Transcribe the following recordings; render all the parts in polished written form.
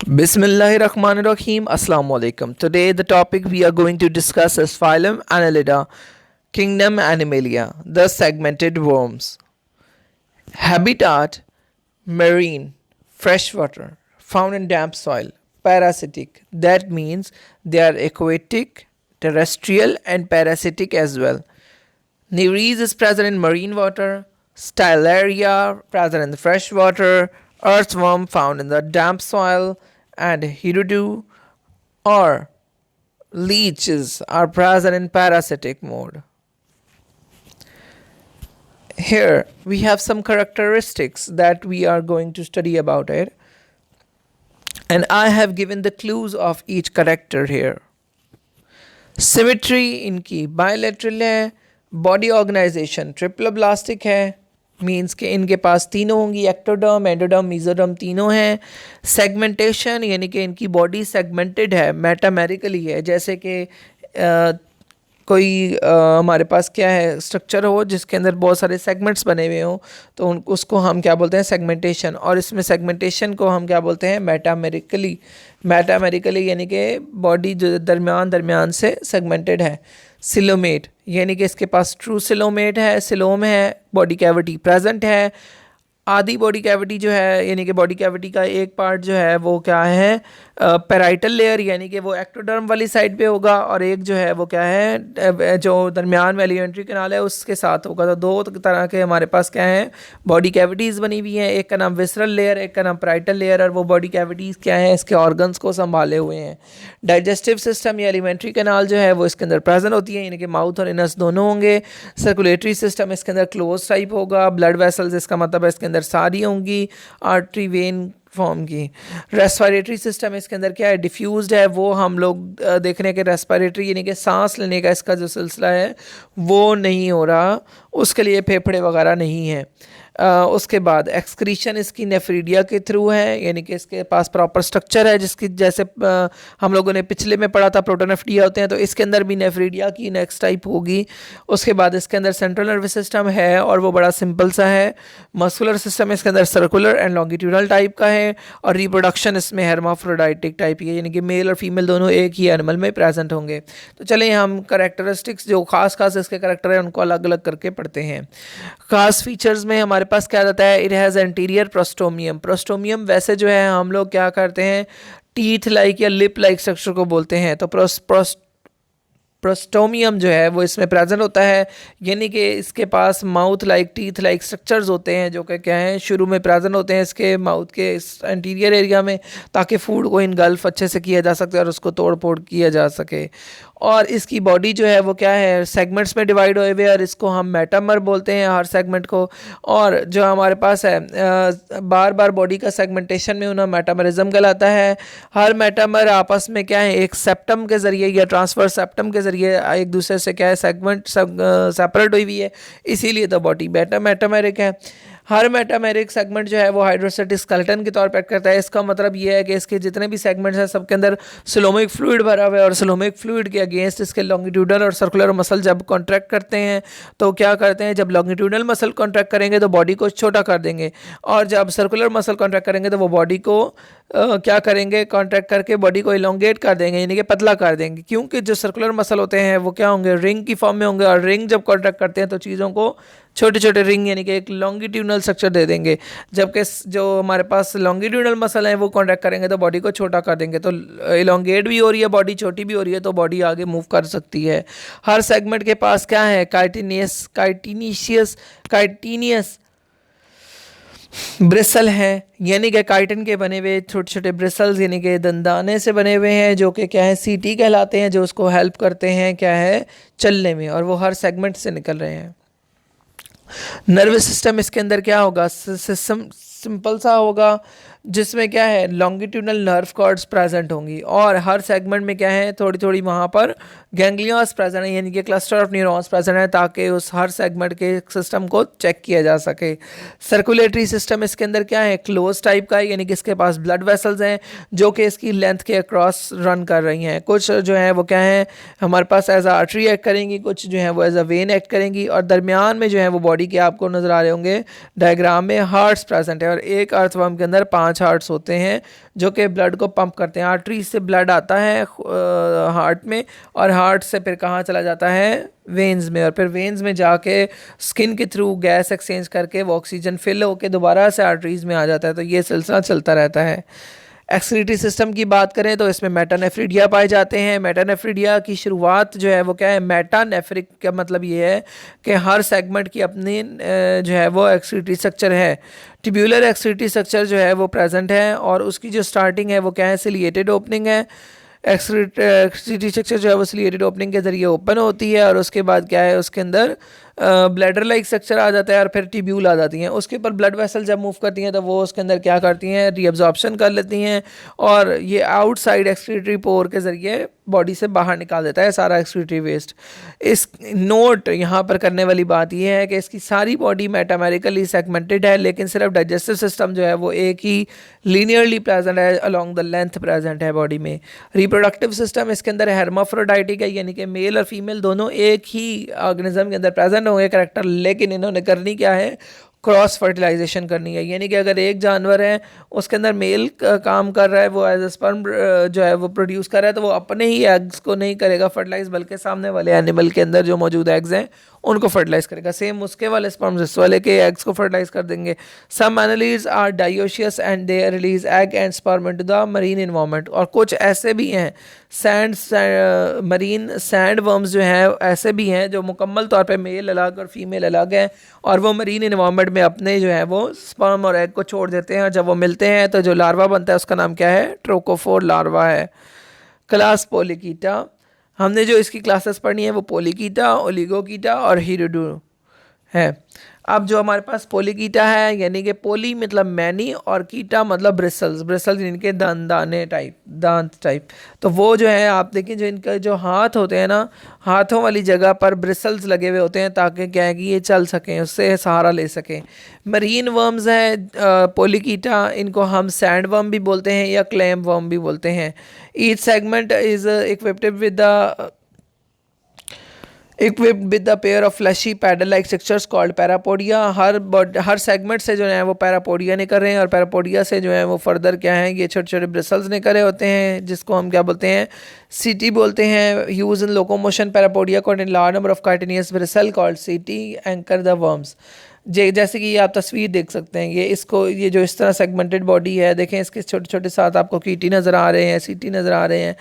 Bismillahirrahmanirrahim. Assalamu alaikum. Today the topic we are going to discuss is phylum Annelida, kingdom Animalia, the segmented worms. Habitat: marine, freshwater, found in damp soil. Parasitic, that means they are aquatic, terrestrial and parasitic as well. Nereis is present in marine water, Stylaria present in the fresh water, earthworm found in the damp soil, and Hirudu or leeches are present in parasitic mode. Here we have some characteristics that we are going to study about it, and I have given the clues of each character here. Symmetry इनकी bilateral है, body organisation triploblastic है, means कि इनके पास तीनों होंगी, ectoderm, endoderm, mesoderm तीनों हैं. Segmentation यानी कि इनकी बॉडी सेगमेंटेड है, मेटामेरिकली है, जैसे कि कोई हमारे पास क्या है स्ट्रक्चर हो जिसके अंदर बहुत सारे सेगमेंट्स बने हुए हों, तो उसको हम क्या बोलते हैं सेगमेंटेशन. और इसमें सेगमेंटेशन को हम क्या बोलते हैं मेटामेरिकली. मेटामेरिकली यानी कि बॉडी जो दरमियान से सेगमेंटेड है. सिलोमेट यानी कि इसके पास ट्रू सिलोमेट है, सिलोम है, बॉडी कैविटी प्रेजेंट है. आधी बॉडी कैविटी जो है यानी कि बॉडी कैविटी का एक पार्ट जो है वो क्या है पैराइटल लेयर यानी कि वो एक्टोडर्म वाली साइड पे होगा, और एक जो है वो क्या है जो दरमियान में एलिमेंट्री कैनाल है उसके साथ होगा. तो दो तरह के हमारे पास क्या है बॉडी कैविटीज़ बनी हुई हैं, एक का नाम विसरल लेयर, एक का नाम पैराइटल लेयर. और वो बॉडी कैविटीज़ क्या है इसके ऑर्गन्स को संभाले हुए हैं. डाइजेस्टिव सिस्टम या एलिमेंट्री कैनाल जो है वो इसके अंदर प्रेजेंट होती है, यानी कि माउथ और इनस दोनों होंगे. सर्कुलेटरी सिस्टम इसके अंदर क्लोज टाइप होगा. ब्लड वेसल्स इसका मतलब है इसके अंदर सारी होंगी आर्टरी वेन फॉर्म की. रेस्पिरेटरी सिस्टम इसके अंदर क्या है डिफ्यूज्ड है. वो हम लोग देख रहे हैं कि रेस्पिरेटरी यानी कि सांस लेने का इसका जो सिलसिला है वो नहीं हो रहा, उसके लिए फेफड़े वगैरह नहीं है. उसके बाद एक्सक्रीशन इसकी नेफ्रीडिया के थ्रू है, यानी कि इसके पास प्रॉपर स्ट्रक्चर है जिसकी जैसे हम लोगों ने पिछले में पढ़ा था प्रोटोनेफ्रिया होते हैं, तो इसके अंदर भी नेफ्रीडिया की नेक्स्ट टाइप होगी. उसके बाद इसके अंदर सेंट्रल नर्वस सिस्टम है और वो बड़ा सिंपल सा है. मस्कुलर सिस्टम इसके अंदर सर्कुलर एंड लॉन्गिट्यूडनल टाइप का है. और रिप्रोडक्शन इसमें हेर्माफ्रोडाइटिक टाइप की है, यानी कि मेल और फीमेल दोनों एक ही एनिमल में प्रेजेंट होंगे. तो चलिए हम करेक्टरिस्टिक्स जो खास इसके करेक्टर है उनको अलग अलग करके पढ़ते हैं. खास फीचर्स में हमारे पास क्या रहता है, it has anterior prostomium. Prostomium वैसे जो है हम लोग क्या करते हैं टीथ लाइक या लिप लाइक स्ट्रक्चर को बोलते हैं, तो प्रोस्टोमियम जो है वो इसमें प्रेजेंट होता है, यानी कि इसके पास mouth like teeth like structures होते हैं जो कि क्या हैं शुरू में प्रेजेंट होते हैं इसके माउथ के एंटीरियर एरिया में, ताकि फूड को इनगल्फ अच्छे से किया जा सके और उसको तोड़ फोड़ किया जा सके. और इसकी बॉडी जो है वो क्या है सेगमेंट्स में डिवाइड हुए हुए, और इसको हम मेटामर बोलते हैं हर सेगमेंट को. और जो हमारे पास है बार बार बॉडी का सेगमेंटेशन में उन्हें मेटामरिज्म कहलाता है. हर मेटामर आपस में क्या है एक सेप्टम के ज़रिए या ट्रांसफर सेप्टम के ज़रिए एक दूसरे से क्या है सेगमेंट सेपरेट हुई हुई है, इसीलिए तो बॉडी मेटामेरिक है. हर मेटामेरिक सेगमेंट जो है वो हाइड्रोस्टैटिक स्केलेटन के तौर पर एक्ट करता है. इसका मतलब ये है कि इसके जितने भी सेगमेंट्स हैं सबके अंदर सिलोमिक फ्लूइड भरा हुआ है, और सिलोमिक फ्लूइड के अगेंस्ट इसके लॉन्गिट्यूडनल और सर्कुलर मसल जब कॉन्ट्रैक्ट करते हैं तो क्या करते हैं, जब लॉन्गिट्यूडनल मसल कॉन्ट्रैक्ट करेंगे तो बॉडी को छोटा कर देंगे, और जब सर्कुलर मसल कॉन्ट्रैक्ट करेंगे तो वो बॉडी को क्या करेंगे कॉन्ट्रैक्ट करके बॉडी को इलोंगेट कर देंगे, यानी कि पतला कर देंगे. क्योंकि जो सर्कुलर मसल होते हैं वो क्या होंगे रिंग की फॉर्म में होंगे, और रिंग जब कॉन्ट्रैक्ट करते हैं तो चीज़ों को छोटे छोटे रिंग यानी कि एक लॉन्गिट्यूडनल स्ट्रक्चर दे देंगे. जबकि जो हमारे पास लॉन्गिट्यूडनल मसल हैं वो कॉन्ट्रैक्ट करेंगे तो बॉडी को छोटा कर देंगे, तो इलोंगेट भी हो रही है बॉडी, छोटी भी हो रही है, तो बॉडी आगे मूव कर सकती है. हर सेगमेंट के पास क्या है काइटिनियस ब्रिसल हैं, यानी कि काइटिन के बने हुए छोटे छोटे ब्रिसल्स यानी कि दंदाने से बने हुए हैं, जो कि क्या है सीटी कहलाते हैं, जो उसको हेल्प करते हैं क्या है चलने में, और वो हर सेगमेंट से निकल रहे हैं. नर्वस सिस्टम इसके अंदर क्या होगा सिस्टम सिंपल सा होगा, जिसमें क्या है लॉन्गिट्यूडनल नर्व कॉर्ड्स प्रेजेंट होंगी, और हर सेगमेंट में क्या है थोड़ी थोड़ी वहाँ पर गैंग्लियंस प्रेजेंट है, यानी कि क्लस्टर ऑफ न्यूरॉन्स प्रेजेंट है, ताकि उस हर सेगमेंट के सिस्टम को चेक किया जा सके. सर्कुलेटरी सिस्टम इसके अंदर क्या है क्लोज टाइप का है, यानी कि इसके पास ब्लड वेसल्स हैं जो कि इसकी लेंथ के अक्रॉस रन कर रही हैं. कुछ जो है वो क्या है हमारे पास एज आ आर्टरी एक्ट करेंगी, कुछ जो है वो एज अ वेन एक्ट करेंगी, और दरमियान में जो है वो बॉडी के आपको नजर आ रहे होंगे डायग्राम में हार्ट्स प्रेजेंट है, और एक अर्थवर्म के अंदर 5 5 हार्ट्स होते हैं जो कि ब्लड को पंप करते हैं। आर्टरी से ब्लड आता है हार्ट में, और हार्ट से फिर कहाँ चला जाता है, वेन्स में, और फिर वेन्स में जाके स्किन के थ्रू गैस एक्सचेंज करके वो ऑक्सीजन फिल होकर दोबारा से आर्टरीज में आ जाता है। तो ये सिलसिला चलता रहता है। एक्सक्रीटरी सिस्टम की बात करें तो इसमें मेटानेफ्रिडिया पाए जाते हैं। मेटानेफ्रिडिया की शुरुआत जो है वो क्या है, मेटानेफ्रिक का मतलब ये है कि हर सेगमेंट की अपनी जो है वो एक्सक्रीटरी स्ट्रक्चर है। ट्यूब्यूलर एक्सक्रीटरी स्ट्रक्चर जो है वो प्रेजेंट है, और उसकी जो स्टार्टिंग है वो क्या है, सिलिएटेड ओपनिंग है। एक्सक्रीटरी स्ट्रक्चर जो है वो सिलिएटेड ओपनिंग के जरिए ओपन होती है, और उसके बाद क्या है, उसके अंदर ब्लैडर लाइक स्ट्रक्चर आ जाता है, और फिर ट्यूब्यूल आ जाती हैं। उसके ऊपर ब्लड वेसल जब मूव करती हैं तो वो उसके अंदर क्या करती हैं, रीअब्जॉर्प्शन कर लेती हैं, और ये आउटसाइड एक्सक्रीटरी पोर के ज़रिए बॉडी से बाहर निकाल देता है सारा एक्सक्रीटरी वेस्ट। इस नोट यहाँ पर करने वाली बात यह है कि इसकी सारी बॉडी मेटामेरिकली सेगमेंटेड है, लेकिन सिर्फ डाइजेस्टिव सिस्टम जो है वो एक ही लीनियरली प्रेजेंट है, अलोंग द लेंथ प्रेजेंट है बॉडी में। रिप्रोडक्टिव सिस्टम इसके अंदर हेर्माफ्रोडाइटिक है, यानी कि मेल और फीमेल दोनों एक ही ऑर्गेनिज्म के अंदर प्रेजेंट होंगे करेक्टर, लेकिन इन्होंने करनी क्या है, क्रॉस फर्टिलाइजेशन करनी है। यानी कि अगर एक जानवर है उसके अंदर मेल काम कर रहा है, वो एज ए स्पर्म जो है वो प्रोड्यूस कर रहा है, तो वो अपने ही एग्स को नहीं करेगा फर्टिलाइज, बल्कि सामने वाले एनिमल के अंदर जो मौजूद एग्स हैं उनको फर्टिलाइज करेगा। सेम उसके वाले स्पर्म्स इस वाले के एग्स को फर्टिलाइज कर देंगे। Some annelids are dioecious and they release egg and sperm into the marine environment. और कुछ ऐसे भी हैं मरीन सैंड वर्म्स जो हैं ऐसे भी हैं जो मुकम्मल तौर पे मेल अलग और फीमेल अलग हैं, और वो मरीन इन्वायरमेंट में अपने जो है वो स्पर्म और एग को छोड़ देते हैं, और जब वो मिलते हैं तो जो लार्वा बनता है उसका नाम क्या है, ट्रोकोफोर लार्वा है। क्लास पोलिकीटा, हमने जो इसकी क्लासेस पढ़नी है वो पोलिकीटा, ओलिगोकीटा और हीरोडू है। अब जो हमारे पास पोलिकीटा है, यानी कि पोली मतलब मैनी और कीटा मतलब ब्रिसल्स, ब्रिसल्स इनके दाने टाइप, दांत टाइप। तो वो जो है आप देखिए, जो इनका जो हाथ होते हैं ना, हाथों वाली जगह पर ब्रिसल्स लगे हुए होते हैं ताकि क्या है कि ये चल सकें, उससे सहारा ले सकें। मरीन वर्म्स हैं पोलिकीटा, इनको हम सैंड वर्म भी बोलते हैं या क्लैम वर्म भी बोलते हैं। Each segment is equipped with the pair of fleshy paddle like structures called parapodia. हर सेगमेंट से जो है वो पैरापोडिया निकल रहे हैं, और पैरापोडिया से जो है वो फर्दर क्या है, ये छोटे छोटे ब्रिसल्स निकल रहे होते हैं, जिसको हम क्या बोलते हैं, सीटी बोलते हैं। Use in locomotion parapodia called in large number of chitinous bristle called setae anchor the worms. जैसे कि ये आप तस्वीर देख सकते हैं, ये जो इस तरह सेगमेंटेड बॉडी है, देखें इसके छोटे छोटे साथ आपको कीटी नज़र आ रहे हैं, सीटी नज़र आ रहे हैं,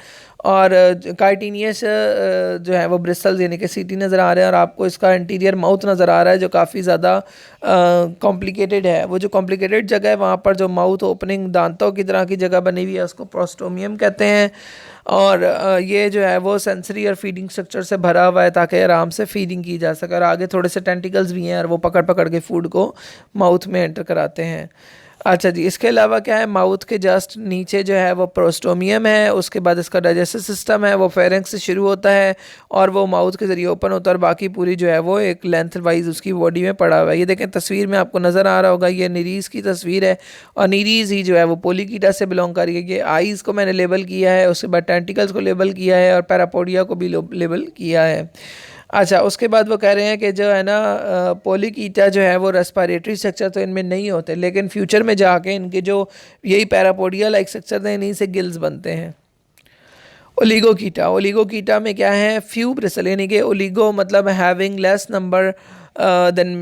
और कार्टिनियस जो है वो ब्रिसल्स यानी कि सीटी नज़र आ रहे हैं, और आपको इसका इंटीरियर माउथ नज़र आ रहा है जो काफ़ी ज़्यादा कॉम्प्लिकेटेड है। वो जो कॉम्प्लिकेटेड जगह है वहाँ पर जो माउथ ओपनिंग दांतों की तरह की जगह बनी हुई है उसको प्रोस्टोमियम कहते हैं। और ये जो है वो सेंसरी और फीडिंग स्ट्रक्चर से भरा हुआ है ताकि आराम से फीडिंग की जा सके, और आगे थोड़े से टेंटिकल्स भी हैं और वो पकड़ पकड़ के फूड को माउथ में एंटर कराते हैं। अच्छा जी, इसके अलावा क्या है, माउथ के जस्ट नीचे जो है वो प्रोस्टोमियम है, उसके बाद इसका डाइजेस्टिव सिस्टम है, वो फेरेंक्स से शुरू होता है और वो माउथ के ज़रिए ओपन होता है, और बाकी पूरी जो है वो एक लेंथ वाइज उसकी बॉडी में पड़ा हुआ है। ये देखें तस्वीर में आपको नज़र आ रहा होगा, ये नीरीज़ की तस्वीर है, और नीरीज़ ही जो है वो पोलिकीटा से बिलोंग कर रही है। ये आइज़ को मैंने लेबल किया है, उसके बाद टेंटिकल्स को लेबल किया है, और पैरापोडिया को भी लेबल किया है। अच्छा, उसके बाद वो कह रहे हैं कि जो है ना पोलिकीटा जो है वो रेस्पिरेटरी स्ट्रक्चर तो इनमें नहीं होते, लेकिन फ्यूचर में जाके इनके जो यही पैरापोडिया लाइक स्ट्रक्चर हैं, इन्हीं से गिल्स बनते हैं। ओलिगोकीटा, ओलिगोकीटा में क्या है, फ्यू ब्रिसल, यानी कि ओलिगो मतलब having less number than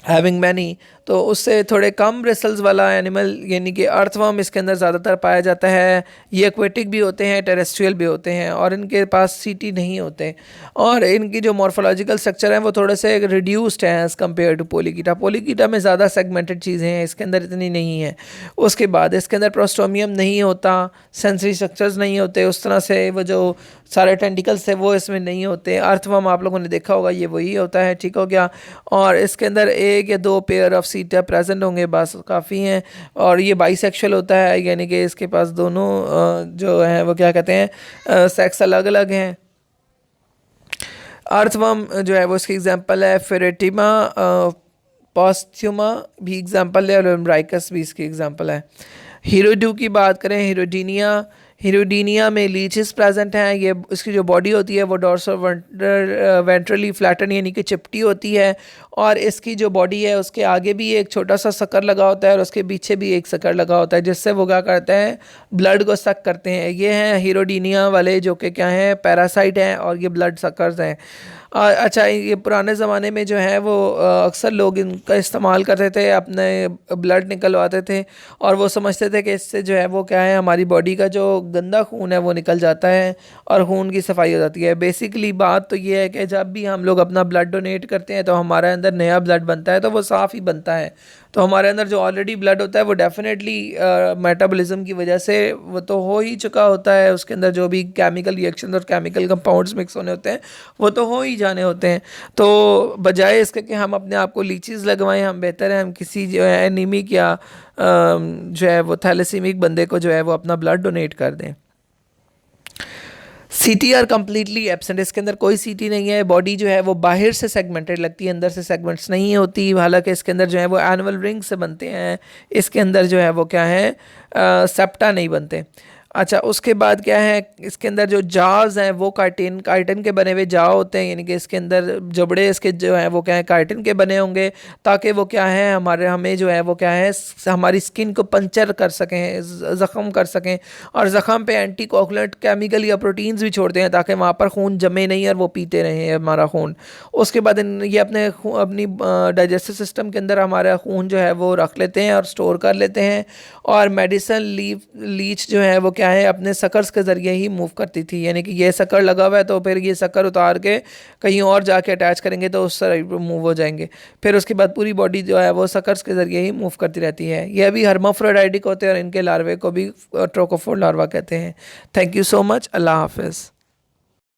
having many, तो उससे थोड़े कम ब्रिसल्स वाला एनिमल, यानी कि अर्थवर्म इसके अंदर ज़्यादातर पाया जाता है। ये एक्वेटिक भी होते हैं, टेरेस्ट्रियल भी होते हैं, और इनके पास सीटी नहीं होते, और इनकी जो मॉर्फोलॉजिकल स्ट्रक्चर है वो थोड़े से रिड्यूस्ड हैं एज़ कम्पेयर टू पोलिकीटा। पोलिकीटा में ज़्यादा सेगमेंटेड चीज़ें हैं, इसके अंदर इतनी नहीं है। उसके बाद इसके अंदर प्रोस्टोमियम नहीं होता, सेंसरी स्ट्रक्चर्स नहीं होते, उस तरह से वो जो सारे टेंटिकल्स थे वो इसमें नहीं होते। अर्थवर्म आप लोगों ने देखा होगा, ये वही होता है, ठीक हो गया। और इसके अंदर एक या दो पेयर ऑफ सीटा प्रेजेंट होंगे, बस काफ़ी हैं, और ये बाइसेक्सुअल होता है, यानी कि इसके पास दोनों जो हैं वो क्या कहते हैं, सेक्स अलग अलग हैं। अर्थवर्म जो है वो इसकी एग्जांपल है, फेरेटिमा पोस्थ्यूमा भी एग्जांपल है, और एम्ब्राइकस भी इसकी एग्जांपल है। हीरोडू की बात करें, हीरोडीनिया, हीरोडीनिया में लीचेस प्रेजेंट हैं। ये इसकी जो बॉडी होती है वो डोर्सो वेंट्रली फ्लैटन यानी कि चिपटी होती है, और इसकी जो बॉडी है उसके आगे भी एक छोटा सा सकर लगा होता है और उसके पीछे भी एक सकर लगा होता है, जिससे वो क्या करते हैं, ब्लड को सक करते हैं। ये हैं हीरोडीनिया वाले, जो कि क्या हैं, पैरासाइट हैं, और ये ब्लड सकर्स हैं। अच्छा, ये पुराने ज़माने में जो है वो अक्सर लोग इनका इस्तेमाल करते थे, अपने ब्लड निकलवाते थे, और वो समझते थे कि इससे जो है वो क्या है, हमारी बॉडी का जो गंदा खून है वो निकल जाता है और खून की सफाई हो जाती है। बेसिकली बात तो ये है कि जब भी हम लोग अपना ब्लड डोनेट करते हैं तो हमारे अंदर नया ब्लड बनता है, तो वो साफ़ ही बनता है। तो हमारे अंदर जो ऑलरेडी ब्लड होता है वो डेफिनेटली मेटाबॉलिज्म की वजह से वो तो हो ही चुका होता है, उसके अंदर जो भी केमिकल रिएक्शन और केमिकल कंपाउंड्स मिक्स होने होते हैं वो तो हो ही जाने होते हैं। तो बजाय इसके कि हम अपने आप को लीचीज़ लगवाएं, हम बेहतर है हम किसी जो है एनीमिक या जो है वो थैलेसीमिक बंदे को जो है वो अपना ब्लड डोनेट कर दें। सीटी आर कम्प्लीटली एब्सेंट, इसके अंदर कोई सीटी नहीं है। बॉडी जो है वो बाहर से सेगमेंटेड लगती है, अंदर से सेगमेंट्स नहीं होती। हालांकि इसके अंदर जो है वो एनुअल रिंग से बनते हैं, इसके अंदर जो है वो क्या है, सेप्टा नहीं बनते। अच्छा, उसके बाद क्या है, इसके अंदर जो जार्स हैं वो काइटिन के बने हुए जा होते हैं, यानी कि इसके अंदर जबड़े इसके जो हैं वो क्या है, काइटिन के बने होंगे, ताकि वो क्या है, हमें जो है वो क्या है, हमारी स्किन को पंचर कर सकें, ज़ख़म कर सकें, और ज़ख़म पे एंटी कोगुलेंट केमिकल या प्रोटीन्स भी छोड़ते हैं ताकि वहाँ पर खून जमे नहीं और वो पीते रहें हमारा खून। उसके बाद ये अपनी डाइजेस्टिव सिस्टम के अंदर हमारा खून जो है वो रख लेते हैं और स्टोर कर लेते हैं। और मेडिसिन लीच जो है वो क्या है, अपने सकर्स के ज़रिए ही मूव करती थी, यानी कि ये सकर लगा हुआ है तो फिर ये सकर उतार के कहीं और जाके अटैच करेंगे तो उस तरह मूव हो जाएंगे। फिर उसके बाद पूरी बॉडी जो है वो सकर्स के ज़रिए ही मूव करती रहती है। ये भी हर्माफ्रोडाइटिक होते हैं और इनके लार्वे को भी ट्रोकोफोर लार्वा कहते हैं। Thank you so much. अल्लाह हाफिज़।